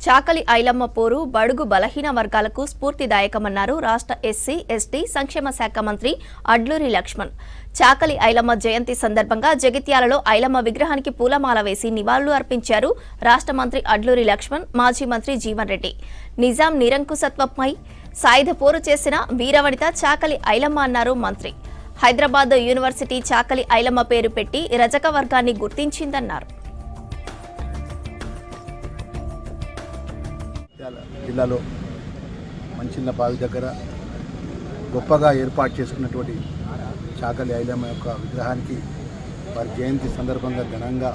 చాకలి ఐలమ్మ పోరు బడుగు బలహీన వర్గాలకు స్ఫూర్తిదాయకమన్నారు రాష్ట్ర ఎస్సీ ఎస్టీ సంక్షేమ శాఖ మంత్రి అడ్లూరి లక్ష్మణ్. చాకలి ఐలమ్మ జయంతి సందర్భంగా జగిత్యాలలో ఐలమ్మ విగ్రహానికి పూలమాల వేసి నివాళులు అర్పించారు రాష్ట్ర మంత్రి అడ్లూరి లక్ష్మణ్. మాజీ మంత్రి జీవన్ రెడ్డి నిజాం నిరంకుశత్వంపై సాయుధ పోరు చేసిన వీరవనిత చాకలి ఐలమ్మ అన్నారు మంత్రి. హైదరాబాద్ యూనివర్సిటీ చాకలి ఐలమ్మ పేరు పెట్టి రజక వర్గాన్ని గుర్తించిందన్నారు. జిల్లాలో మంచిన్నపావి దగ్గర గొప్పగా ఏర్పాటు చేసుకున్నటువంటి చాకలి ఐలమ్మ యొక్క విగ్రహానికి వారి జయంతి సందర్భంగా ఘనంగా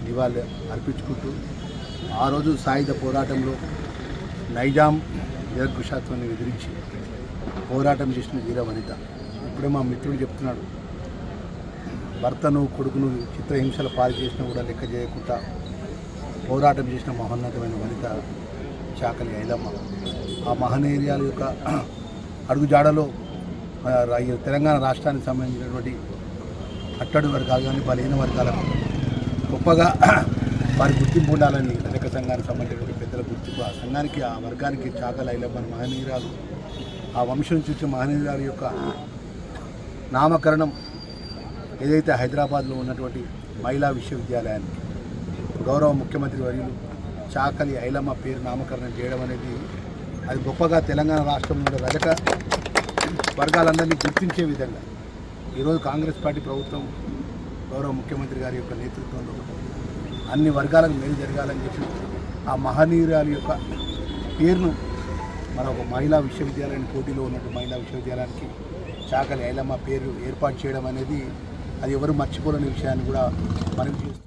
నివాళులు అర్పించుకుంటూ ఆ రోజు సాయుధ పోరాటంలో నైజాం నిరంకుశత్వాన్ని ఎదిరించి పోరాటం చేసిన వీరవనిత. ఇప్పుడే మా మిత్రుడు చెప్తున్నాడు, భర్తను కొడుకును చిత్రహింసల పాలు చేసినా కూడా లెక్క చేయకుండా పోరాటం చేసిన మహోన్నతమైన వనిత చాకలి ఐలమ్మ. ఆ మహనీయుల యొక్క అడుగుజాడలో తెలంగాణ రాష్ట్రానికి సంబంధించినటువంటి అట్టడు వర్గాలు కానీ బలహీన వర్గాలకు గొప్పగా వారి గుర్తింపు ఉండాలని రజక సంఘానికి సంబంధించినటువంటి పెద్దల గుర్తింపు, ఆ సంఘానికి ఆ వర్గానికి చాకలి ఐలమ్మ మహనీయురాలు, ఆ వంశం నుంచి మహనీయురాల యొక్క నామకరణం ఏదైతే హైదరాబాద్లో ఉన్నటువంటి మహిళా విశ్వవిద్యాలయానికి గౌరవ ముఖ్యమంత్రి వర్యులు చాకలి ఐలమ్మ పేరు నామకరణం చేయడం అనేది అది గొప్పగా తెలంగాణ రాష్ట్రంలో రజక వర్గాలందరినీ గుర్తించే విధంగా ఈరోజు కాంగ్రెస్ పార్టీ ప్రభుత్వం గౌరవ ముఖ్యమంత్రి గారి యొక్క నేతృత్వంలో అన్ని వర్గాలకు మేలు జరగాలని చెప్పి ఆ మహనీయురాలి యొక్క పేరును మన ఒక మహిళా విశ్వవిద్యాలయానికి పోటీలో ఉన్నటువంటి మహిళా విశ్వవిద్యాలయానికి చాకలి ఐలమ్మ పేరు ఏర్పాటు చేయడం అనేది అది ఎవరు మర్చిపోలేని విషయాన్ని కూడా మనం చేస్తూ